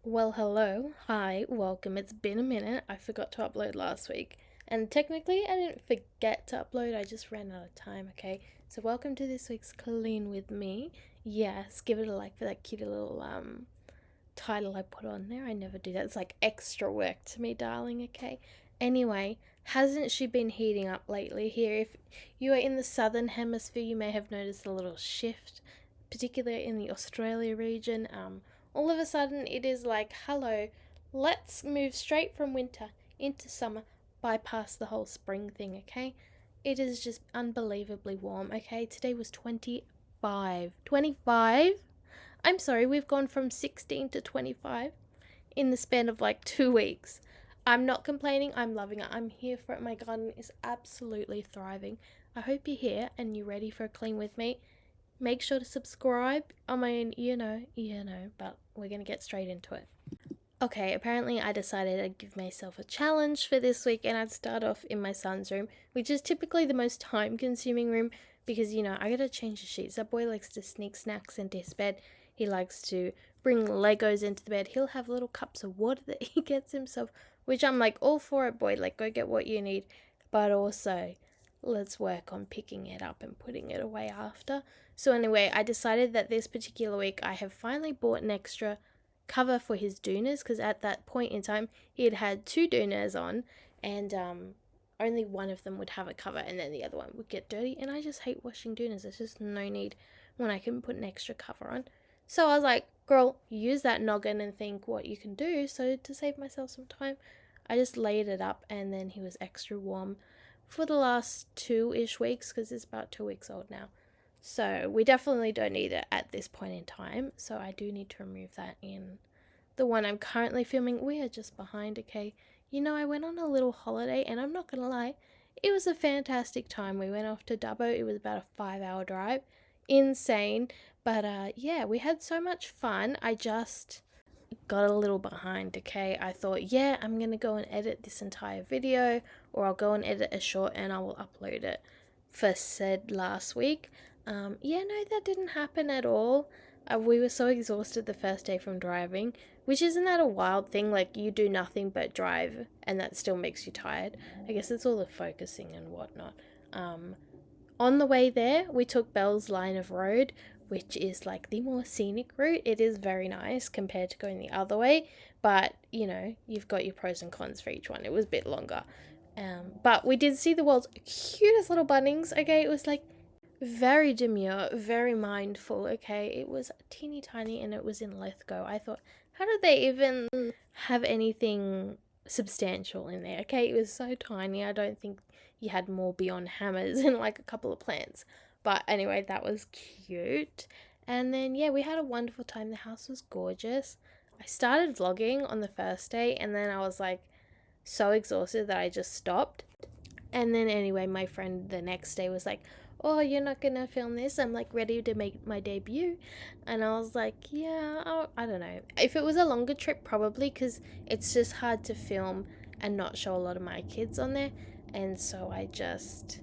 Well, hello. Hi, welcome. It's been a minute. I forgot to upload last week. And technically, I didn't forget to upload, I just ran out of time, okay? So, welcome to this week's Clean with me. Yes, give it a like for that cute little title I put on there. I never do that. It's like extra work to me, darling, okay? Anyway, hasn't she been heating up lately here? If you are in the southern hemisphere, you may have noticed a little shift, particularly in the Australia region. All of a sudden, it is like, hello, let's move straight from winter into summer, bypass the whole spring thing, okay? It is just unbelievably warm, okay? Today was 25. 25? I'm sorry, we've gone from 16 to 25 in the span of like 2 weeks. I'm not complaining, I'm loving it. I'm here for it. My garden is absolutely thriving. I hope you're here and you're ready for a clean with me. Make sure to subscribe. I mean, but we're going to get straight into it. Okay, apparently I decided I'd give myself a challenge for this week and I'd start off in my son's room, which is typically the most time consuming room because, I gotta change the sheets. That boy likes to sneak snacks into his bed. He likes to bring Legos into the bed. He'll have little cups of water that he gets himself, which I'm like, all for it, boy. Like, go get what you need. But also, let's work on picking it up and putting it away after. So, anyway, I decided that this particular week I have finally bought an extra cover for his doonas because at that point in time he had had two doonas on and only one of them would have a cover and then the other one would get dirty, and I just hate washing doonas. There's just no need when I can put an extra cover on. So I was like, girl, use that noggin and think what you can do. So to save myself some time, I just laid it up and then he was extra warm for the last 2-ish weeks because it's about 2 weeks old now. So we definitely don't need it at this point in time. So I do need to remove that in the one I'm currently filming. We are just behind, okay? I went on a little holiday and I'm not gonna lie, it was a fantastic time. We went off to Dubbo. It was about a 5-hour drive. Insane. But yeah, we had so much fun. I just got a little behind, okay? I thought, yeah, I'm gonna go and edit this entire video, or I'll go and edit a short and I will upload it for said last week. Yeah, no, that didn't happen at all. We were so exhausted the first day from driving, which isn't that a wild thing? Like, you do nothing but drive and that still makes you tired. I guess it's all the focusing and whatnot. On the way there, we took Bell's line of road, which is like the more scenic route. It is very nice compared to going the other way, but you've got your pros and cons for each one. It was a bit longer. But we did see the world's cutest little Bunnings. Okay, it was like very demure, very mindful. Okay, it was teeny tiny and it was in Lithgow. I thought, how did they even have anything substantial in there? Okay, it was so tiny. I don't think you had more beyond hammers and like a couple of plants. But anyway, that was cute. And then, yeah, we had a wonderful time. The house was gorgeous. I started vlogging on the first day and then I was like so exhausted that I just stopped. And then, anyway, my friend the next day was like, oh, you're not gonna film this? I'm like ready to make my debut. And I was like, yeah, I don't know. If it was a longer trip, probably, because it's just hard to film and not show a lot of my kids on there. And so I just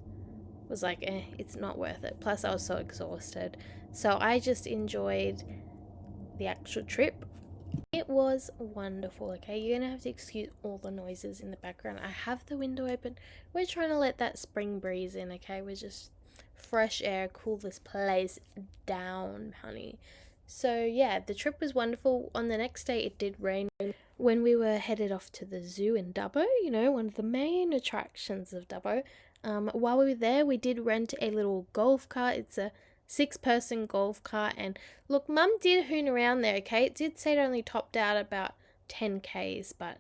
was like, it's not worth it. Plus, I was so exhausted. So I just enjoyed the actual trip. It was wonderful, okay? You're gonna have to excuse all the noises in the background. I have the window open. We're trying to let that spring breeze in, okay? We're just fresh air, cool this place down, honey. So, yeah, the trip was wonderful. On the next day, it did rain when we were headed off to the zoo in Dubbo, one of the main attractions of Dubbo. While we were there, we did rent a little golf cart. It's a 6-person golf cart, and look, mum did hoon around there, okay? It did say it only topped out about 10Ks, but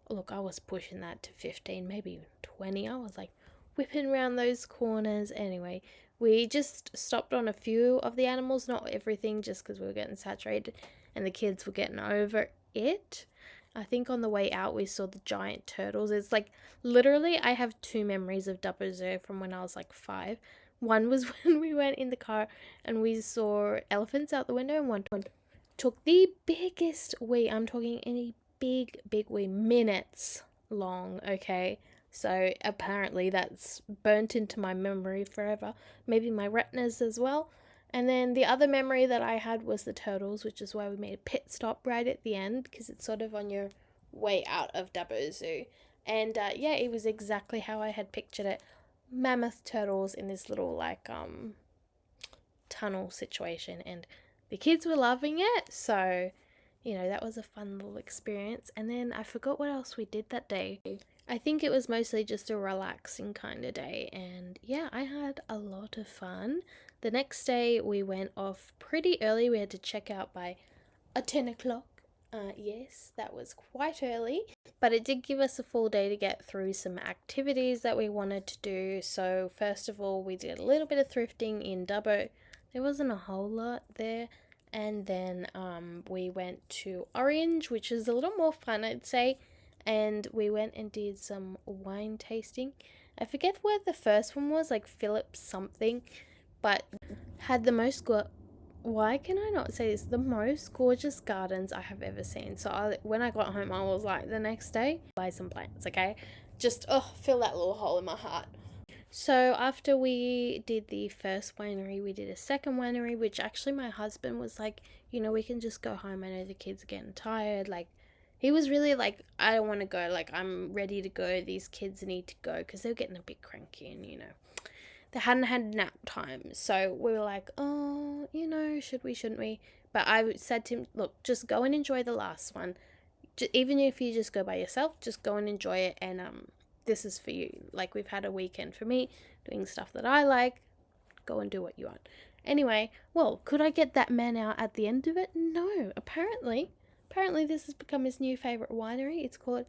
look, I was pushing that to 15, maybe even 20. I was like whipping around those corners. Anyway, we just stopped on a few of the animals, not everything, just because we were getting saturated and the kids were getting over it. I think on the way out we saw the giant turtles. It's like literally I have two memories of Dubbo Zoo from when I was like 5. One was when we went in the car and we saw elephants out the window, and one took the biggest wee. I'm talking any big wee, minutes long, okay? So apparently that's burnt into my memory forever. Maybe my retinas as well. And then the other memory that I had was the turtles, which is why we made a pit stop right at the end because it's sort of on your way out of Dubbo Zoo. And yeah, it was exactly how I had pictured it. Mammoth turtles in this little tunnel situation, and the kids were loving it. So, that was a fun little experience. And then I forgot what else we did that day. I think it was mostly just a relaxing kind of day, and yeah, I had a lot of fun. The next day we went off pretty early. We had to check out by 10 o'clock. Yes, that was quite early, but it did give us a full day to get through some activities that we wanted to do. So, first of all, we did a little bit of thrifting in Dubbo. There wasn't a whole lot there. And then we went to Orange, which is a little more fun, I'd say. And we went and did some wine tasting. I forget where the first one was, like Philip something, but had the most why can I not say this? The most gorgeous gardens I have ever seen. So when I got home, I was like, the next day, buy some plants, okay? Just, fill that little hole in my heart. So after we did the first winery, we did a second winery, which actually my husband was like, we can just go home. I know the kids are getting tired. Like, he was really like, I don't want to go. Like, I'm ready to go. These kids need to go because they're getting a bit cranky and, they hadn't had nap time. So we were like, oh, should we, shouldn't we? But I said to him, look, just go and enjoy the last one. Even if you just go by yourself, just go and enjoy it. And this is for you. Like, we've had a weekend for me doing stuff that I like. Go and do what you want. Anyway, well, could I get that man out at the end of it? No, apparently this has become his new favorite winery. It's called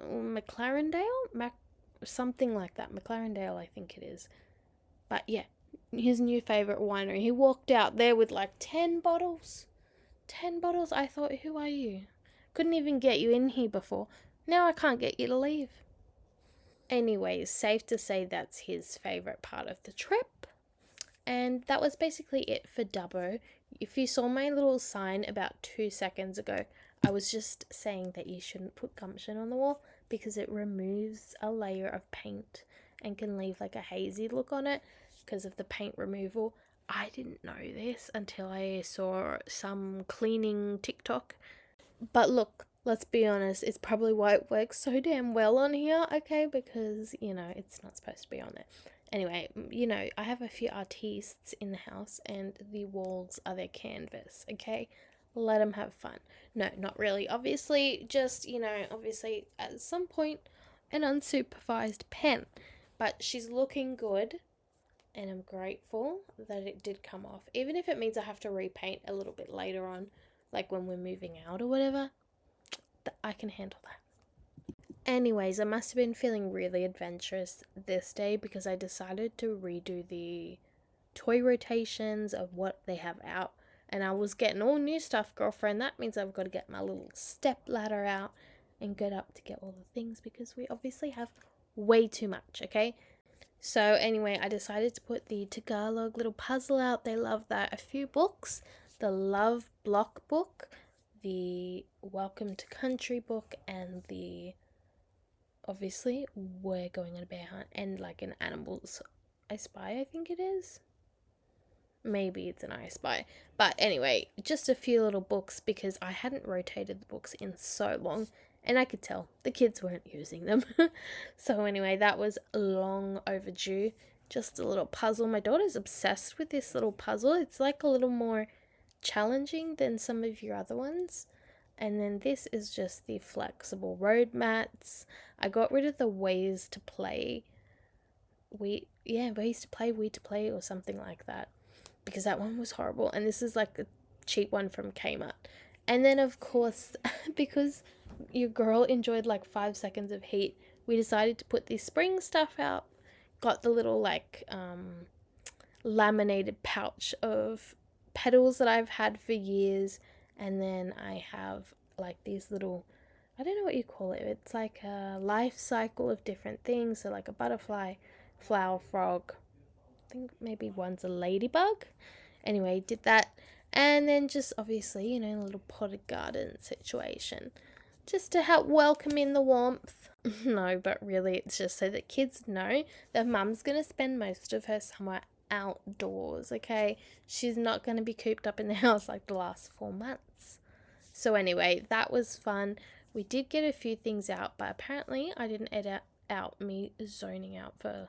McLarendale, something like that. McLarendale, I think it is. But yeah, his new favorite winery. He walked out there with like 10 bottles. 10 bottles. I thought, who are you? Couldn't even get you in here before. Now I can't get you to leave. Anyways, safe to say that's his favorite part of the trip. And that was basically it for Dubbo. If you saw my little sign about 2 seconds ago, I was just saying that you shouldn't put gumption on the wall because it removes a layer of paint and can leave like a hazy look on it because of the paint removal. I didn't know this until I saw some cleaning TikTok. But look, let's be honest, it's probably why it works so damn well on here, okay? Because, it's not supposed to be on there. Anyway, I have a few artists in the house and the walls are their canvas, okay? Let them have fun. No, not really. Obviously, just, obviously at some point, an unsupervised pen. But she's looking good and I'm grateful that it did come off. Even if it means I have to repaint a little bit later on, like when we're moving out or whatever, I can handle that. Anyways, I must have been feeling really adventurous this day because I decided to redo the toy rotations of what they have out. And I was getting all new stuff, girlfriend. That means I've got to get my little step ladder out and get up to get all the things because we obviously have way too much, okay? So anyway, I decided to put the Tagalog little puzzle out. They love that. A few books. The Love Block book, the Welcome to Country book, and the obviously We're Going on a Bear Hunt, and like an Animals I Spy, I think it is. Maybe it's an I Spy. But anyway, just a few little books because I hadn't rotated the books in so long and I could tell the kids weren't using them. So anyway, that was long overdue. Just a little puzzle. My daughter's obsessed with this little puzzle. It's like a little more challenging than some of your other ones. And then this is just the flexible road mats. I got rid of the ways to play. Ways to play or something like that. Because that one was horrible. And this is like a cheap one from Kmart. And then of course, because your girl enjoyed like 5 seconds of heat, we decided to put the spring stuff out. Got the little laminated pouch of petals that I've had for years. And then I have like these little, I don't know what you call it. It's like a life cycle of different things. So like a butterfly, flower, frog. I think maybe one's a ladybug. Anyway, did that. And then just obviously, a little potted garden situation. Just to help welcome in the warmth. No, but really it's just so that kids know that mum's going to spend most of her summer outdoors, okay? She's not going to be cooped up in the house like the last 4 months. So anyway, that was fun. We did get a few things out, but apparently I didn't edit out me zoning out for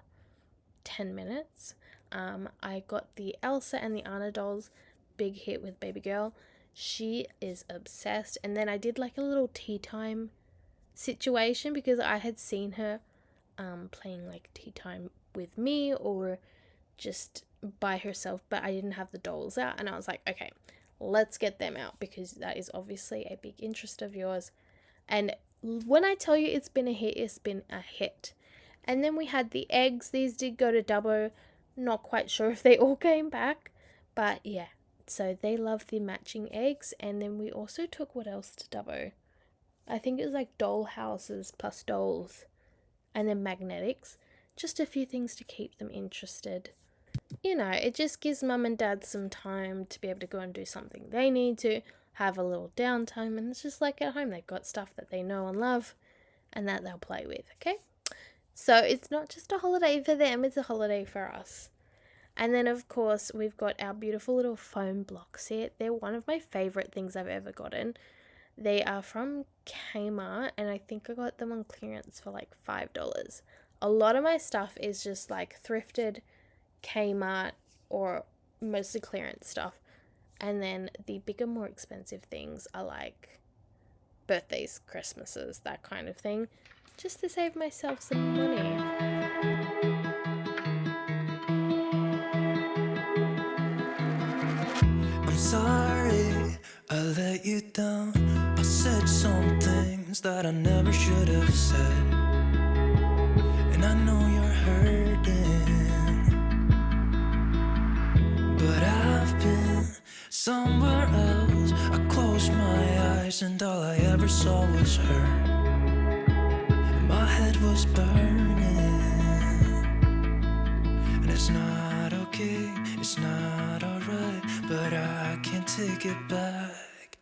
10 minutes. I got the Elsa and the Anna dolls, big hit with baby girl. She is obsessed. And then I did like a little tea time situation because I had seen her playing like tea time with me or just by herself, but I didn't have the dolls out, and I was like, okay, let's get them out because that is obviously a big interest of yours. And when I tell you it's been a hit, it's been a hit. And then we had the eggs. These did go to Dubbo. Not quite sure if they all came back, but yeah, so they love the matching eggs. And then we also took what else to Dubbo? I think it was like doll houses plus dolls and then magnetics. Just a few things to keep them interested. You know, it just gives mum and dad some time to be able to go and do something they need to, have a little downtime, and it's just like at home they've got stuff that they know and love and that they'll play with, okay? So it's not just a holiday for them, it's a holiday for us. And then of course we've got our beautiful little foam block set. They're one of my favourite things I've ever gotten. They are from Kmart, and I think I got them on clearance for like $5. A lot of my stuff is just like thrifted, Kmart, or mostly clearance stuff. And then the bigger, more expensive things are like birthdays, Christmases, that kind of thing, just to save myself some money. I'm sorry I let you down. I said some things that I never should have said, and I know you're hurting, but I've been somewhere else. I closed my eyes and all I ever saw was her, and my head was burning. And it's not okay, it's not alright, but I can't take it back.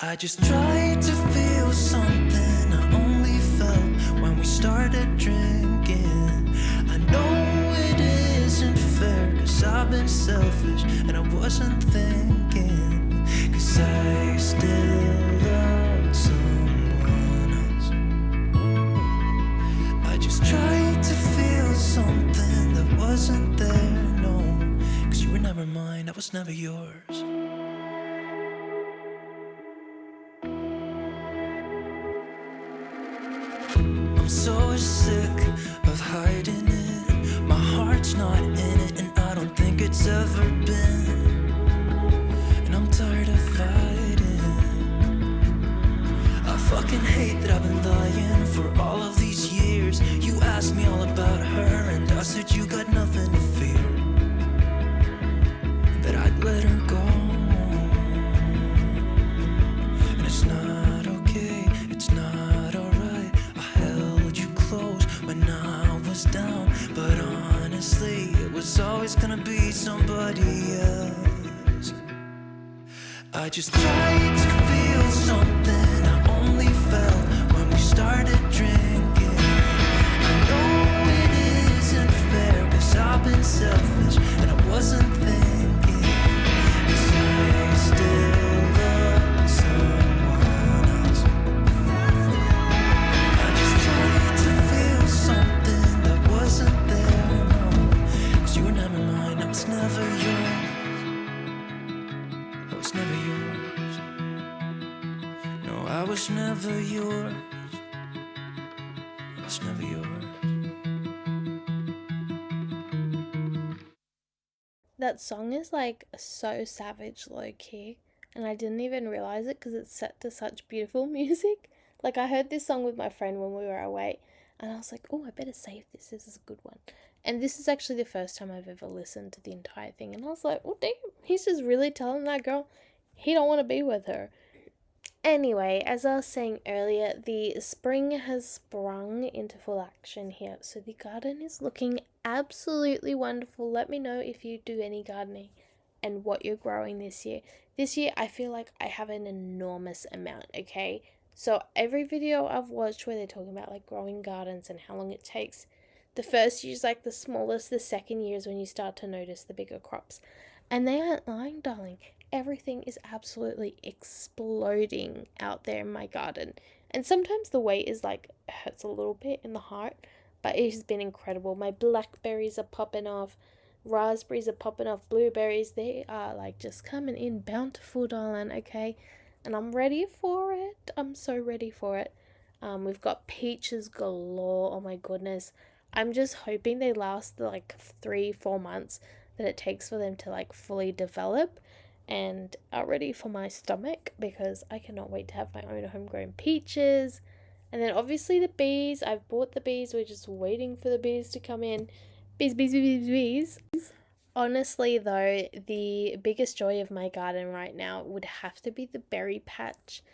I just tried to feel something I only felt when we started drinking. I know it isn't fair, cause I've been selfish and I wasn't thinking, cause I still loved someone else. I just tried to feel something that wasn't there, no, cause you were never mine, I was never yours. I'm so sick of hiding it. My heart's not in it, and I don't think it's ever been. And I'm tired of fighting. I fucking hate that I've been lying for all of these years. You asked me all about her, and I said you got nothing to fear, that I'd let her go. And it's not okay, it's not alright. I held you close when I was down, but honestly, it was always gonna be somebody else. I just tried to feel something I only felt when we started drinking. I know it isn't fair, cause I've been selfish and I wasn't thinking, cause I still love someone else. I just tried to feel something that wasn't there, no, cause you were never mine, I was never yours. I was never yours. No, I was never yours. I was never yours. That song is like so savage low key, and I didn't even realize it because it's set to such beautiful music. Like, I heard this song with my friend when we were away, and I was like, oh, I better save this. This is a good one. And this is actually the first time I've ever listened to the entire thing, and I was like, oh, damn, he's just really telling that girl he don't want to be with her. Anyway, as I was saying earlier, the spring has sprung into full action here, so the garden is looking absolutely wonderful. Let me know if you do any gardening and what you're growing this year. This year, I feel like I have an enormous amount, okay? So every video I've watched where they're talking about like growing gardens and how long it takes, The first year is like the smallest, the second year is when you start to notice the bigger crops. And they aren't lying, darling. Everything is absolutely exploding out there in my garden. And sometimes the weight is like hurts a little bit in the heart, but it has been incredible. My blackberries are popping off, raspberries are popping off, blueberries, they are like just coming in bountiful, darling, okay? And I'm ready for it. I'm so ready for it. We've got peaches galore. Oh my goodness. I'm just hoping they last like 3-4 months that it takes for them to like fully develop and are ready for my stomach, because I cannot wait to have my own homegrown peaches. And then obviously the bees. I've bought the bees. We're just waiting for the bees to come in. Bees, bees, bees, bees, bees. Honestly, though, the biggest joy of my garden right now would have to be the berry patch.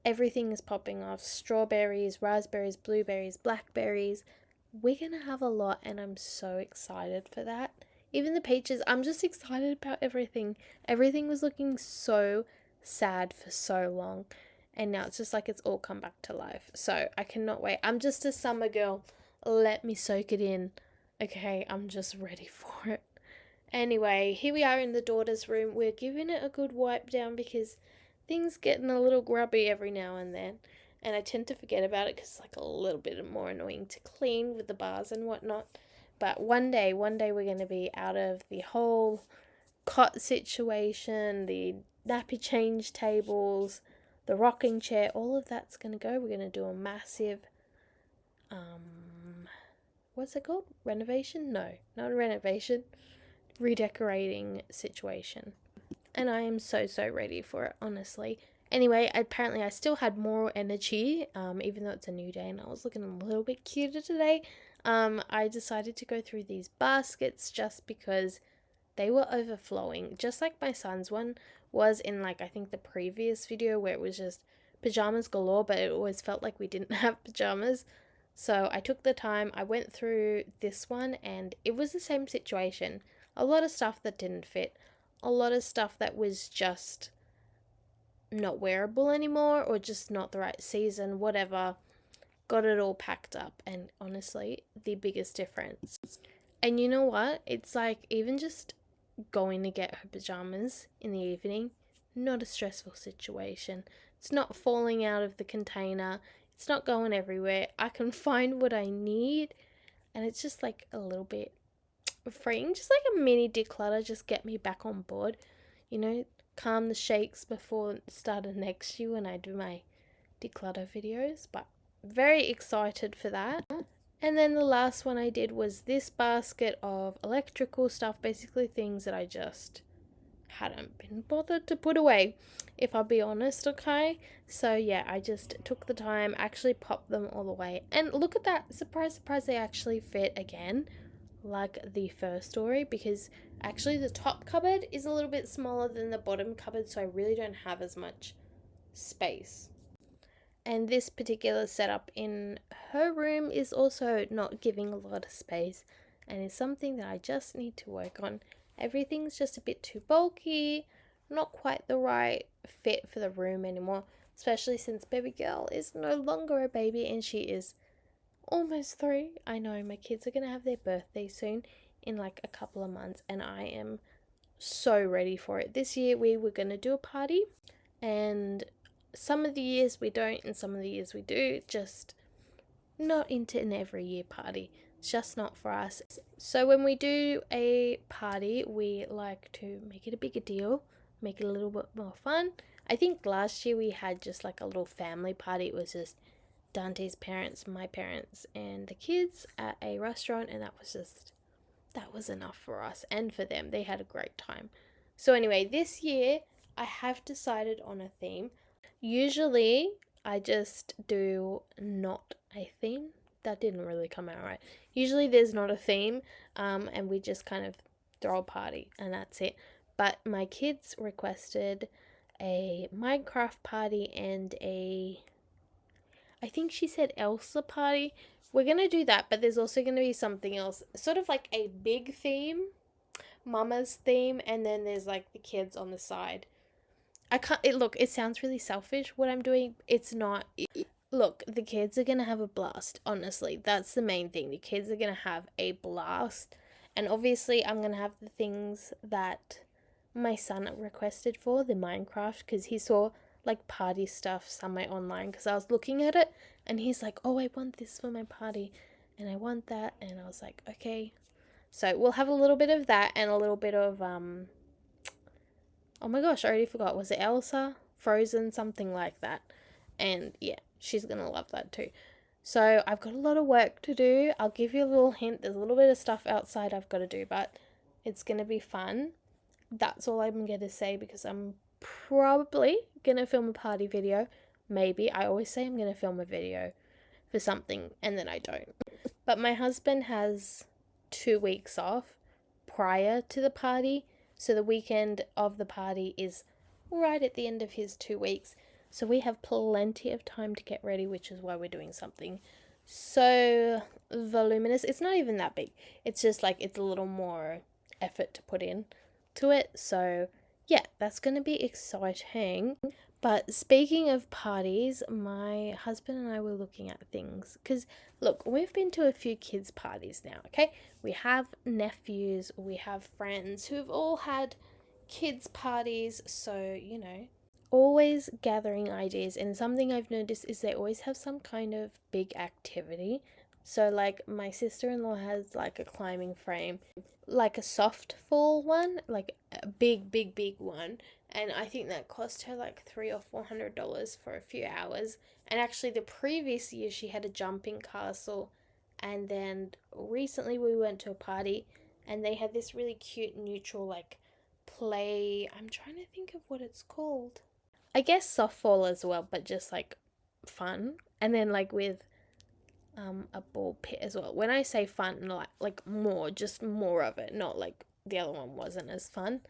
Everything is popping off: strawberries, raspberries, blueberries, blackberries. We're gonna have a lot, and I'm so excited for that. Even the peaches, I'm just excited about everything. Everything was looking so sad for so long, and now it's just like it's all come back to life. So I cannot wait. I'm just a summer girl. Let me soak it in. Okay, I'm just ready for it. Anyway, here we are in the daughter's room. We're giving it a good wipe down because things getting a little grubby every now and then. And I tend to forget about it because it's like a little bit more annoying to clean with the bars and whatnot. But one day we're going to be out of the whole cot situation, the nappy change tables, the rocking chair, all of that's going to go. We're going to do a massive, what's it called? Renovation? No, not a renovation. Redecorating situation. And I am so ready for it, honestly. Anyway, apparently I still had more energy, even though it's a new day and I was looking a little bit cuter today. I decided to go through these baskets just because they were overflowing, just like my son's one was in, like, I think the previous video where it was just pajamas galore, but it always felt like we didn't have pajamas. So I took the time, I went through this one, and it was the same situation. A lot of stuff that didn't fit, a lot of stuff that was just not wearable anymore, or just not the right season, whatever. Got it all packed up, and honestly, the biggest difference. And you know what? It's like even just going to get her pajamas in the evening, not a stressful situation. It's not falling out of the container, it's not going everywhere. I can find what I need, and it's just like a little bit freeing, just like a mini declutter, just get me back on board, you know, calm the shakes before the start of next year when I do my declutter videos. But very excited for that. And then the last one I did was this basket of electrical stuff, basically things that I just hadn't been bothered to put away, if I'll be honest, okay? So yeah, I just took the time, actually popped them all away. And look at that, surprise, surprise, they actually fit again, like the first story, because actually the top cupboard is a little bit smaller than the bottom cupboard, so I really don't have as much space. And this particular setup in her room is also not giving a lot of space, and is something that I just need to work on. Everything's just a bit too bulky, not quite the right fit for the room anymore, especially since baby girl is no longer a baby and she is almost 3. I know my kids are going to have their birthday soon in like a couple of months, and I am so ready for it. This year we were going to do a party, and some of the years we don't and some of the years we do. Just not into an every year party. It's just not for us. So when we do a party, we like to make it a bigger deal, make it a little bit more fun. I think last year we had just like a little family party. It was just Dante's parents, my parents, and the kids at a restaurant, and that was enough for us and for them. They had a great time. So anyway, this year I have decided on a theme. Usually I just do not a theme. That didn't really come out right. Usually there's not a theme, and we just kind of throw a party and that's it. But my kids requested a Minecraft party and I think she said Elsa party. We're going to do that, but there's also going to be something else, sort of like a big theme, mama's theme, and then there's like the kids on the side. I can't, it sounds really selfish what I'm doing. It's not. look, the kids are gonna have a blast. Honestly, that's the main thing. The kids are gonna have a blast, and obviously, I'm gonna have the things that my son requested for the Minecraft, because he saw like party stuff somewhere online, because I was looking at it and he's like, oh, I want this for my party and I want that, and I was like, okay. So we'll have a little bit of that and a little bit of oh my gosh, I already forgot, was it Elsa, Frozen, something like that. And yeah, she's gonna love that too. So I've got a lot of work to do. I'll give you a little hint, there's a little bit of stuff outside I've got to do, but it's gonna be fun. That's all I'm going to say, because I'm probably going to film a party video. Maybe. I always say I'm going to film a video for something and then I don't. But my husband has 2 weeks off prior to the party. So the weekend of the party is right at the end of his 2 weeks. So we have plenty of time to get ready, which is why we're doing something so voluminous. It's not even that big. It's just like it's a little more effort to put in to it. So yeah, that's going to be exciting. But speaking of parties, my husband and I were looking at things, because look, we've been to a few kids' parties now, okay? We have nephews, we have friends who've all had kids' parties, so always gathering ideas. And something I've noticed is they always have some kind of big activity. So like my sister-in-law has like a climbing frame, like a soft fall one, like a big one, and I think that cost her like $300 or $400 for a few hours. And actually the previous year she had a jumping castle, and then recently we went to a party and they had this really cute neutral like play, I'm trying to think of what it's called, I guess softball as well, but just like fun, and then like with a ball pit as well. When I say fun, like more, just more of it, not like the other one wasn't as fun.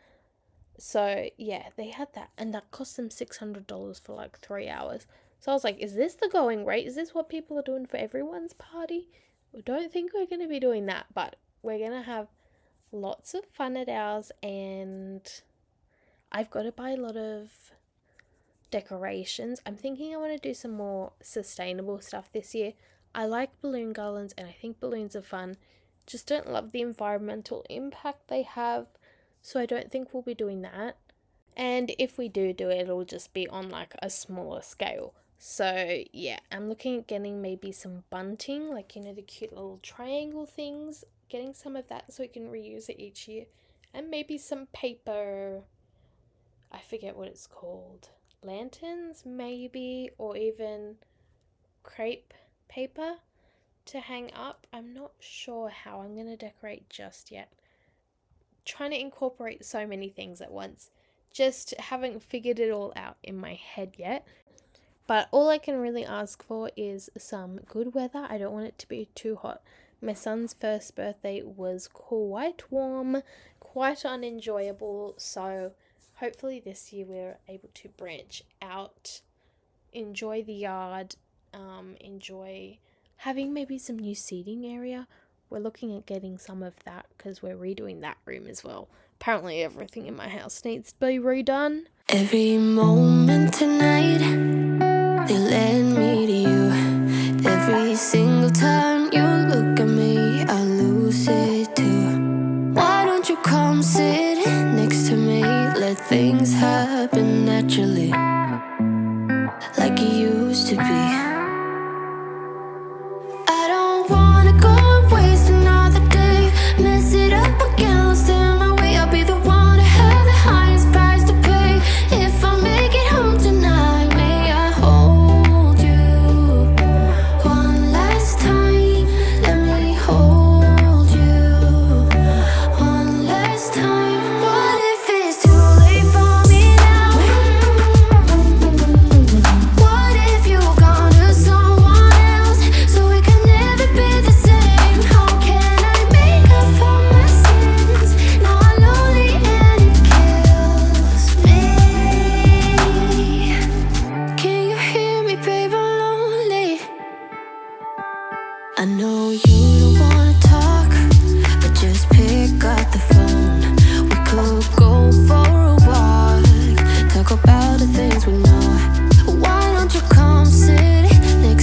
So yeah, they had that, and that cost them $600 for like 3 hours. So I was like, is this the going rate? Is this what people are doing for everyone's party? I don't think we're going to be doing that, but we're going to have lots of fun at ours, and I've got to buy a lot of decorations. I'm thinking I want to do some more sustainable stuff this year. I like balloon garlands and I think balloons are fun. Just don't love the environmental impact they have, so I don't think we'll be doing that. And if we do it, it'll just be on like a smaller scale. So yeah, I'm looking at getting maybe some bunting, like the cute little triangle things, getting some of that so we can reuse it each year. And maybe some paper, I forget what it's called, lanterns maybe, or even crepe paper to hang up. I'm not sure how I'm going to decorate just yet. Trying to incorporate so many things at once. Just haven't figured it all out in my head yet. But all I can really ask for is some good weather. I don't want it to be too hot. My son's first birthday was quite warm, quite unenjoyable. So hopefully this year we're able to branch out, enjoy the yard, enjoy having maybe some new seating area. We're looking at getting some of that because we're redoing that room as well. Apparently everything in my house needs to be redone. Every moment tonight, they led me to you. Every single time you look at me, I lose it too. Why don't you come sit next to me? Let things happen naturally, like it used to be. I don't wanna go waste another day, mess it up again, lost in my way. I'll be the one to have the highest price to pay. If I make it home tonight, may I hold you one last time? Let me hold you one last time. What if it's too late for me now? What if you gone to someone else, so we can never be the same? How can I make up for my sins? Now I'm lonely and it kills me. Can you hear me, babe? I'm lonely. I know you don't wanna talk, but just pick up the phone. We could go for a walk, talk about the things we know. Why don't you come sit next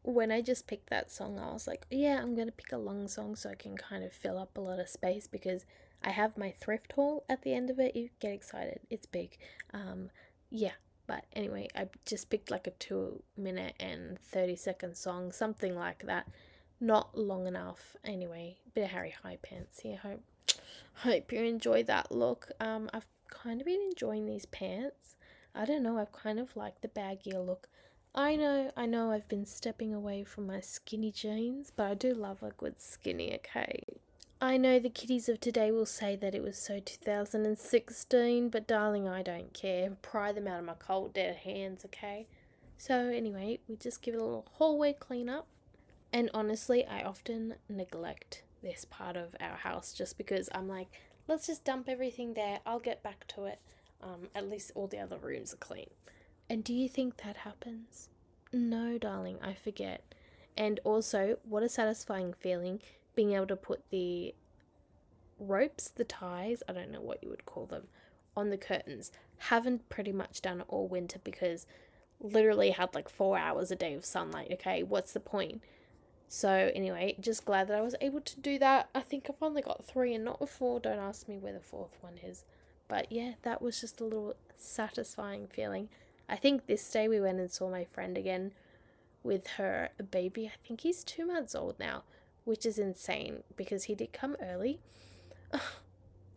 when I just picked that song, I was like, yeah, I'm going to pick a long song so I can kind of fill up a lot of space, because I have my thrift haul at the end of it. You get excited. It's big. Yeah. But anyway, I just picked like a 2 minute and 30-second song, something like that. Not long enough. Anyway, bit of Harry High Pants here. Hope you enjoy that look. I've kind of been enjoying these pants. I don't know, I've kind of liked the baggier look. I know I've been stepping away from my skinny jeans, but I do love a good skinny, okay? I know the kiddies of today will say that it was so 2016, but darling, I don't care. Pry them out of my cold dead hands, okay? So anyway, we just give it a little hallway cleanup. And honestly, I often neglect this part of our house just because I'm like, let's just dump everything there. I'll get back to it. At least all the other rooms are clean. And do you think that happens? No, darling, I forget. And also, what a satisfying feeling being able to put the ropes, the ties, I don't know what you would call them, on the curtains. Haven't pretty much done it all winter because literally had like 4 hours a day of sunlight, okay? What's the point? So anyway, just glad that I was able to do that. I think I've only got 3 and not 4. Don't ask me where the 4th one is. But yeah, that was just a little satisfying feeling. I think this day we went and saw my friend again with her baby. I think he's 2 months old now, which is insane because he did come early.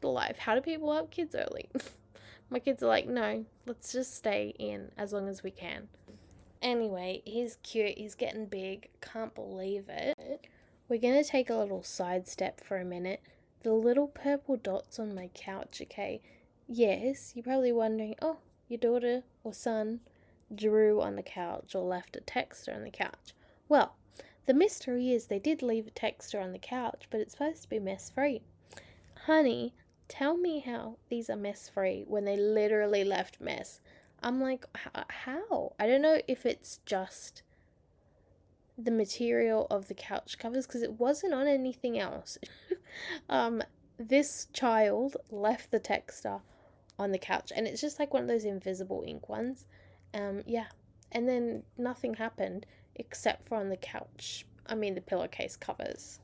The life. How do people have kids early? My kids are like, no, let's just stay in as long as we can. Anyway, he's cute. He's getting big. Can't believe it. We're going to take a little sidestep for a minute. The little purple dots on my couch, okay? Yes, you're probably wondering, oh, your daughter or son drew on the couch or left a texter on the couch. Well, the mystery is they did leave a texter on the couch, but it's supposed to be mess-free. Honey, tell me how these are mess-free when they literally left mess. I'm like, how? I don't know if it's just the material of the couch covers because it wasn't on anything else. This child left the texter on the couch and it's just like one of those invisible ink ones. Yeah. And then nothing happened except for on the couch. I mean, the pillowcase covers.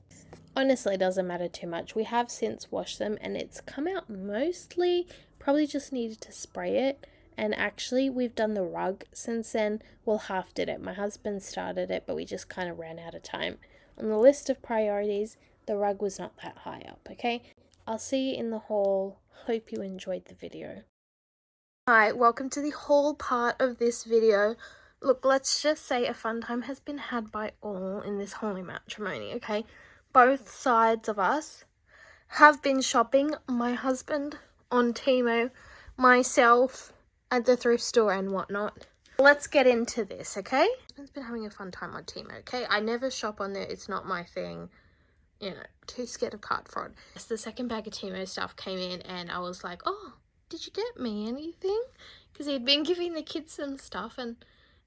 Honestly, it doesn't matter too much. We have since washed them and it's come out mostly. Probably just needed to spray it. And actually, we've done the rug since then. Well, half did it. My husband started it, but we just kind of ran out of time. On the list of priorities, the rug was not that high up, okay? I'll see you in the haul. Hope you enjoyed the video. Hi, welcome to the haul part of this video. Look, let's just say a fun time has been had by all in this holy matrimony, okay? Both sides of us have been shopping. My husband on Temu, myself at the thrift store and whatnot. Let's get into this, okay? I've been having a fun time on Temu, okay? I never shop on there. It's not my thing. You know, too scared of cart fraud. The second bag of Temu stuff came in and I was like, oh, did you get me anything? Because he'd been giving the kids some stuff and,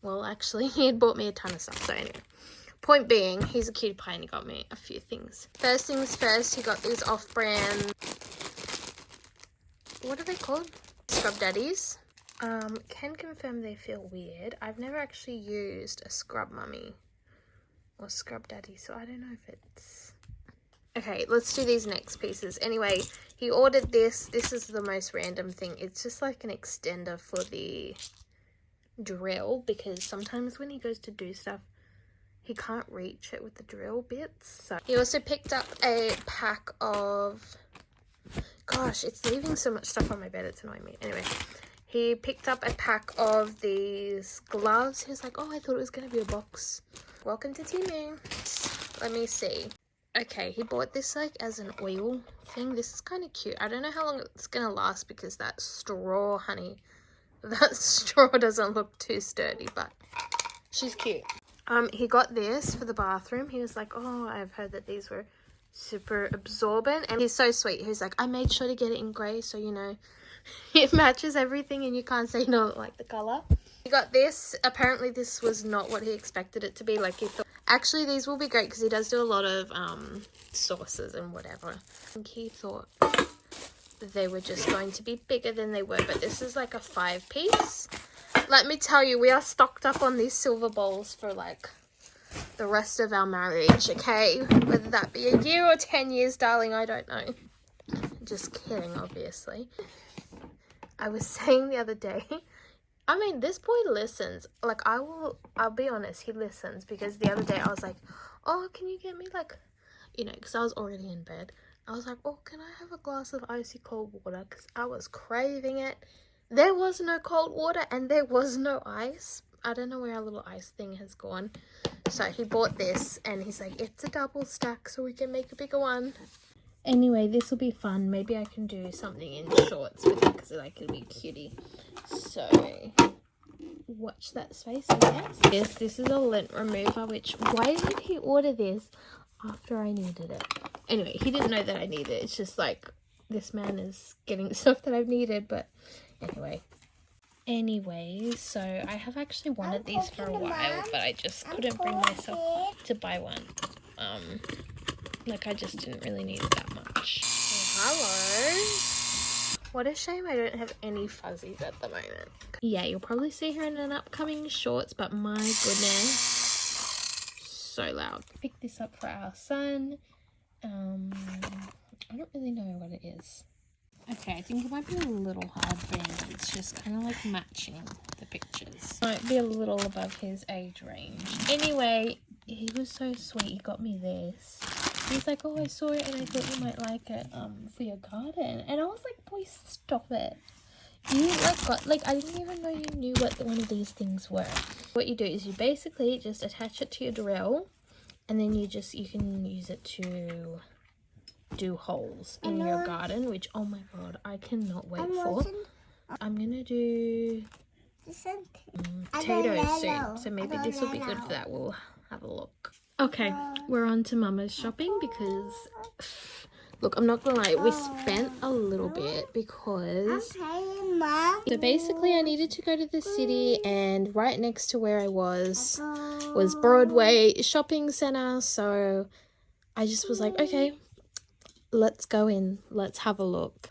well, actually, he had bought me a ton of stuff. So anyway, point being, he's a cutie pie and he got me a few things. First things first, he got these off-brand, what are they called? Scrub Daddies. Can confirm they feel weird. I've never actually used a scrub mummy or scrub daddy, so I don't know if it's... Okay, let's do these next pieces. Anyway, he ordered this. This is the most random thing. It's just like an extender for the drill because sometimes when he goes to do stuff, he can't reach it with the drill bits. So he also picked up a pack of... Gosh, it's leaving so much stuff on my bed. It's annoying me. Anyway, he picked up a pack of these gloves. He was like, oh, I thought it was going to be a box. Welcome to Temu. Let me see. Okay, he bought this like as an oil thing. This is kind of cute. I don't know how long it's going to last because that straw, honey, that straw doesn't look too sturdy, but she's cute. He got this for the bathroom. He was like, oh, I've heard that these were super absorbent, and he's so sweet. He's like, I made sure to get it in grey so you know it matches everything and you can't say you don't like the color. He got this. Apparently this was not what he expected it to be. Like, he thought, actually these will be great because he does do a lot of sauces and whatever. I think he thought they were just going to be bigger than they were, but this is like a 5-piece. Let me tell you, we are stocked up on these silver bowls for like the rest of our marriage, okay? Whether that be a year or 10 years, darling, I don't know. Just kidding, obviously. I was saying the other day, I mean, this boy listens. Like, I'll be honest, he listens, because the other day I was like, oh, can you get me, like, you know, because I was already in bed. I was like, oh, can I have a glass of icy cold water? Because I was craving it. There was no cold water and there was no ice. I don't know where our little ice thing has gone. So he bought this and he's like, it's a double stack so we can make a bigger one. Anyway, this will be fun. Maybe I can do something in shorts with it because like it'll be cutie. So watch that space, I guess. Yes, this is a lint remover, which why did he order this after I needed it? Anyway, he didn't know that I needed it. It's just like this man is getting stuff that I've needed, but anyway, so I have actually wanted these for a while, but I just couldn't bring myself to buy one. Like I just didn't really need it that much. Oh, hello. What a shame I don't have any fuzzies at the moment. Yeah, you'll probably see her in an upcoming shorts, but my goodness, so loud. Pick this up for our son. I don't really know what it is. Okay, I think it might be a little hard for him. It's just kind of like matching the pictures. Might be a little above his age range. Anyway, he was so sweet. He got me this. He's like, oh, I saw it and I thought you might like it for your garden. And I was like, boy, stop it. You I didn't even know you knew what one of these things were. What you do is you basically just attach it to your drill, and then you can use it to do holes in your garden, which, oh my god, I cannot wait for. I'm gonna do potatoes soon, so maybe this will be good for that. We'll have a look. Okay, we're on to Mama's shopping because look, I'm not gonna lie, we spent a little bit because so basically I needed to go to the city, and right next to where I was Broadway shopping center, so I just was like, okay, let's go in, let's have a look.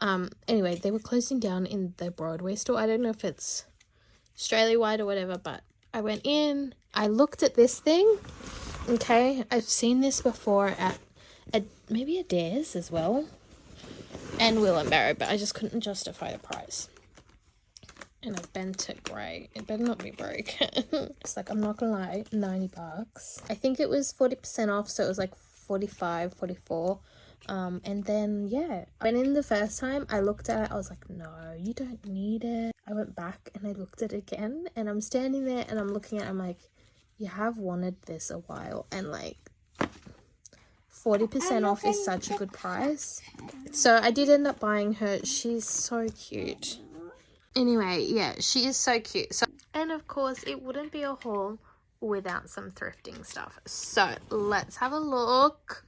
Anyway, they were closing down in the Broadway store. I don't know if it's Australia wide or whatever, but I went in, I looked at this thing. Okay, I've seen this before at maybe Adair's as well, and Will and Barrow, but I just couldn't justify the price. And I bent it grey. It better not be broken. It's like, I'm not gonna lie, $90. I think it was 40% off, so it was like 45, 44. And then yeah, I went in the first time, I looked at it, I was like, no, you don't need it. I went back and I looked at it again, and I'm standing there and I'm looking at it, I'm like, you have wanted this a while, and like 40% off is such a good price. So I did end up buying her. She's so cute. Anyway, yeah, she is so cute. So, and of course it wouldn't be a haul without some thrifting stuff. So let's have a look.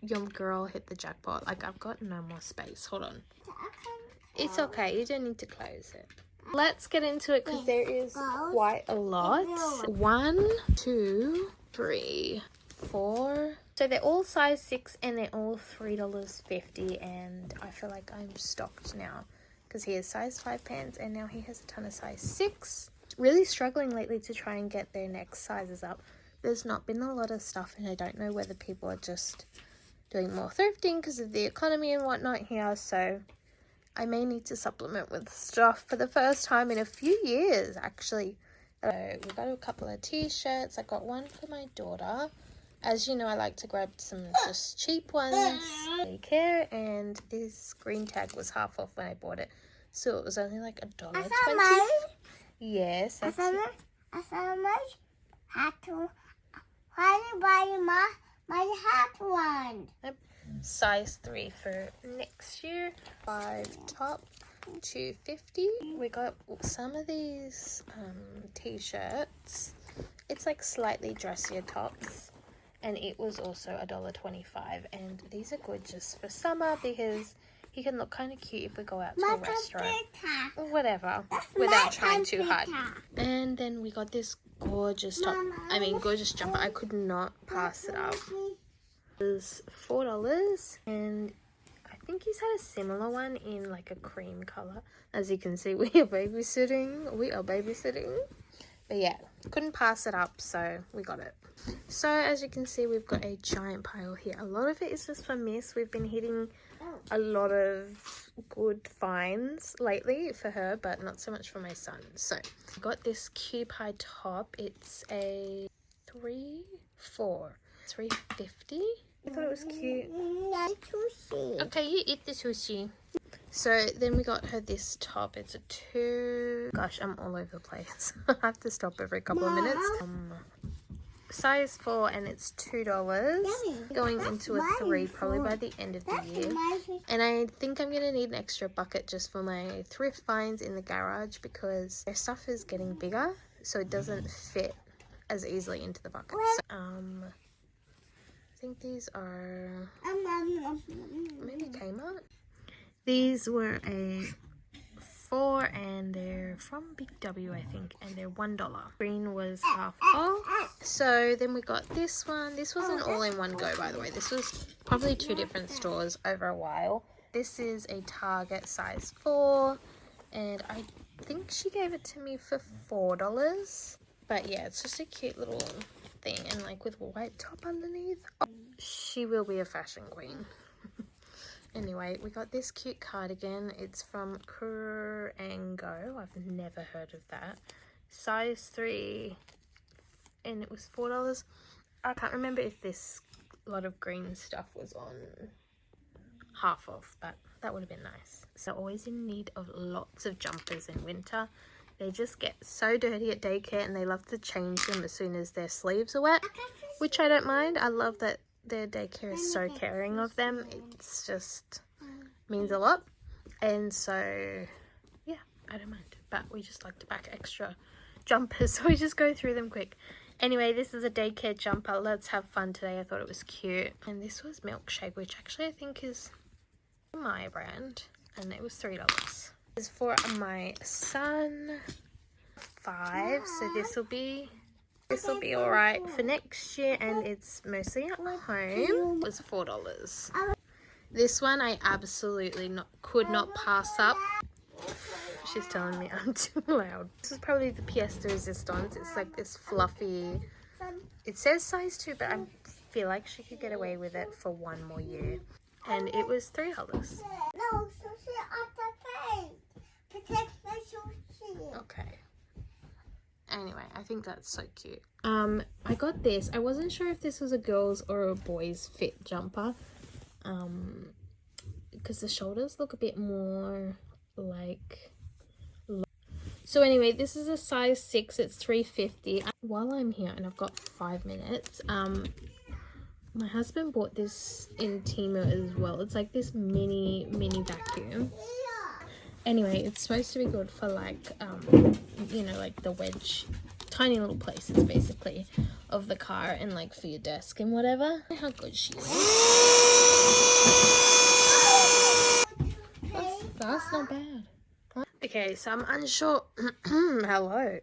Your girl hit the jackpot. Like, I've got no more space. Hold on. It's okay, you don't need to close it. Let's get into it because there is quite a lot. 1, 2, 3, 4. So they're all size 6 and they're all $3.50, and I feel like I'm stocked now because he has size 5 pants and now he has a ton of size 6. Really struggling lately to try and get their next sizes up. There's not been a lot of stuff, and I don't know whether people are just doing more thrifting because of the economy and whatnot here, so I may need to supplement with stuff for the first time in a few years, actually. So we got a couple of t-shirts. I got one for my daughter. As you know, I like to grab some just cheap ones. Take care. And this green tag was half off when I bought it, so it was only like $1.20. Yes, that's it. My hat one. Yep. Size 3 for next year. 5 top, $2.50. We got some of these t-shirts. It's like slightly dressier tops, and it was also $1.25. And these are good just for summer because he can look kind of cute if we go out to a restaurant or whatever without trying too hard. And then we got this gorgeous top. Gorgeous jumper. I could not pass it up. It was $4, and I think he's had a similar one in like a cream color. As you can see, we are babysitting. But yeah, couldn't pass it up, so we got it. So as you can see, we've got a giant pile here. A lot of it is just for Miss. We've been hitting a lot of good finds lately for her, but not so much for my son. So I got this cube high top. It's a 350. I thought it was cute. Okay, you eat the sushi. So then we got her this top. It's a 2. Gosh, I'm all over the place. I have to stop every couple of minutes. Size 4, and it's $2. Going into a 3 probably by the end of the year. And I think I'm going to need an extra bucket just for my thrift finds in the garage because their stuff is getting bigger, so it doesn't fit as easily into the bucket. So, I think these are maybe Kmart. These were a 4 and they're from Big W, I think, and they're $1. Green was half off. So then we got this one. This wasn't all in one go, by the way. This was probably 2 different stores over a while. This is a Target size 4, and I think she gave it to me for $4. But yeah, it's just a cute little thing, and like with white top underneath. Oh, she will be a fashion queen. Anyway, we got this cute cardigan. It's from Kurango. I've never heard of that. Size 3, and it was $4. I can't remember if this lot of green stuff was on half off, but that would have been nice. So always in need of lots of jumpers in winter. They just get so dirty at daycare, and they love to change them as soon as their sleeves are wet, which I don't mind. I love that their daycare is so caring of them. It's just means a lot, and so yeah, I don't mind. But we just like to pack extra jumpers, so we just go through them quick. Anyway, this is a daycare jumper. Let's have fun today. I thought it was cute, and this was Milkshake, which actually I think is my brand, and it was $3. This is for my son, 5, so this will be all right for next year, and it's mostly at home. It was $4. This one I absolutely could not pass up. She's telling me I'm too loud. This is probably the pièce de résistance. It's like this fluffy, it says size 2, but I feel like she could get away with it for 1 more year, and it was $3. No, sushi on the plate. Protect my sushi. Okay. Anyway, I think that's so cute. I got this. I wasn't sure if this was a girl's or a boy's fit jumper. Because the shoulders look a bit more like... So anyway, this is a size 6. It's $3.50. While I'm here, and I've got 5 minutes, my husband bought this in Temu as well. It's like this mini vacuum. Anyway, it's supposed to be good for like, you know, like the wedge, tiny little places basically of the car, and like for your desk and whatever. How good she is. That's not bad. Okay, so I'm unsure. Hello.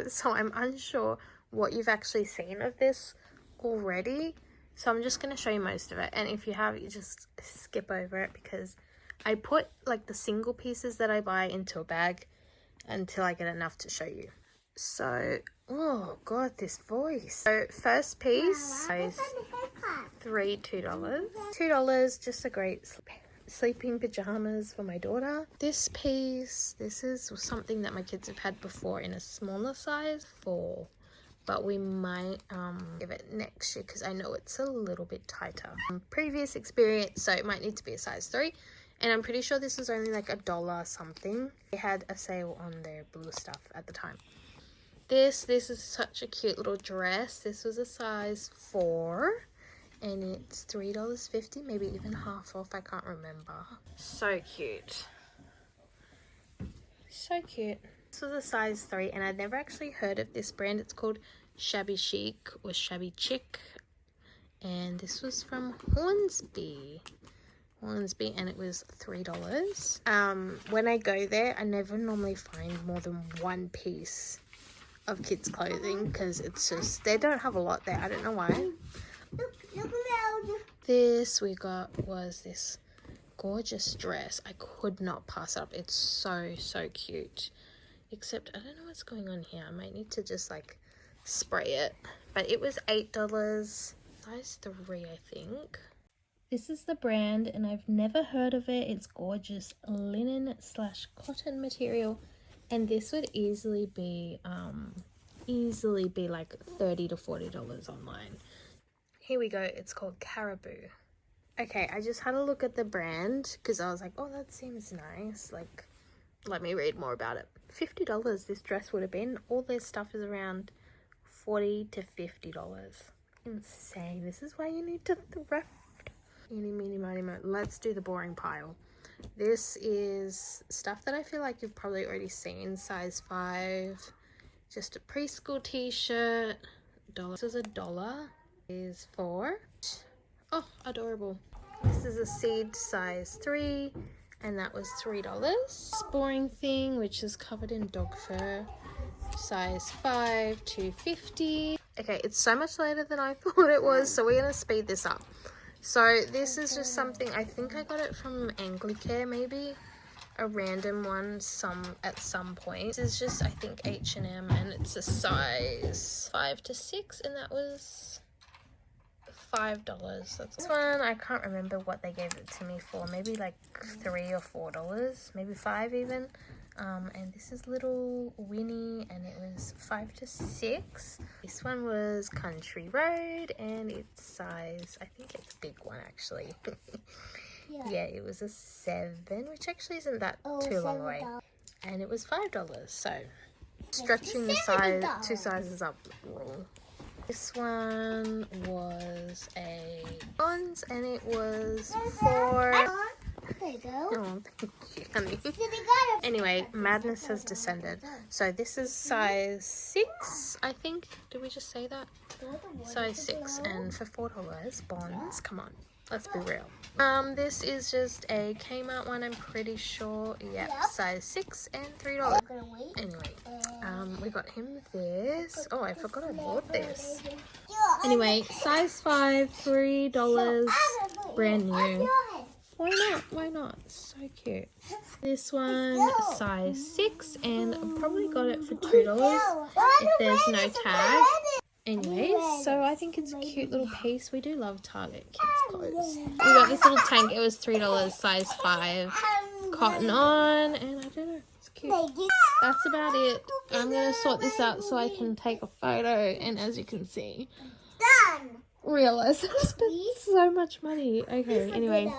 So I'm unsure what you've actually seen of this already. So I'm just going to show you most of it. And if you have, you just skip over it, because I put like the single pieces that I buy into a bag until I get enough to show you. So, oh god, this voice. So first piece is $2. $2, just a great sleeping pajamas for my daughter. This piece, this is something that my kids have had before in a smaller size, 4. But we might give it next year because I know it's a little bit tighter. Previous experience, so it might need to be a size 3. And I'm pretty sure this was only like $1 something. They had a sale on their blue stuff at the time. This is such a cute little dress. This was a size 4. And it's $3.50, maybe even half off. I can't remember. So cute. So cute. This was a size 3, and I'd never actually heard of this brand. It's called Shabby Chic or Shabby Chic. And this was from Hornsby, and it was $3. When I go there, I never normally find more than 1 piece of kids clothing, because it's just, they don't have a lot there. I don't know why. This we got was this gorgeous dress. I could not pass up. It's so cute. except I don't know what's going on here. I might need to just like spray it. But it was $8, size 3 I think. This is the brand and I've never heard of it. It's gorgeous linen / cotton material, and this would easily be like $30 to $40 online. Here we go. It's called Caribou. Okay, I just had a look at the brand because I was like, oh, that seems nice. Like, let me read more about it. $50 this dress would have been. All this stuff is around $40 to $50. Insane. This is why you need to thrift. Eeny, meeny, miny, mo. Let's do the boring pile. This is stuff that I feel like you've probably already seen. Size 5. Just a preschool t-shirt. This is $1. Is 4. Oh, adorable. This is a seed size 3, and that was $3. Boring thing, which is covered in dog fur. Size 5, $2.50. Okay, it's so much later than I thought it was, so we're gonna speed this up. So this is just something, I think I got it from Anglicare, maybe a random one at some point. This is just, I think, H&M, and it's a size 5 to 6, and that was $5. That's this one. I can't remember what they gave it to me for. Maybe like $3 or $4, maybe $5 even. And this is little Winnie, and it was 5 to 6. This one was Country Road, and it's size, I think it's a big one actually. Yeah, it was a 7, which actually isn't that too long away. And it was $5. So stretching the size 2 sizes up wrong. This one was a Bonds, and it was for... There you go. Oh, thank you, honey. Anyway, madness has descended. So this is size 6, I think. Did we just say that? Size 6, and for $4, Bonds. Come on, let's be real. This is just a Kmart one, I'm pretty sure. Yep, size 6 and $3. Anyway, we got him this. Oh, I forgot I bought this. Anyway, size 5, $3, brand new. Why not? Why not? So cute. This one, size 6, and I probably got it for $2 if there's no tag. Anyway, so I think it's a cute little piece. We do love Target kids clothes. We got this little tank. It was $3, size 5, cotton on, and I don't know. It's cute. That's about it. I'm going to sort this out so I can take a photo, and as you can see, realize I spent so much money. Okay, anyway.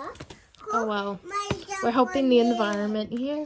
Oh well, we're helping the environment here.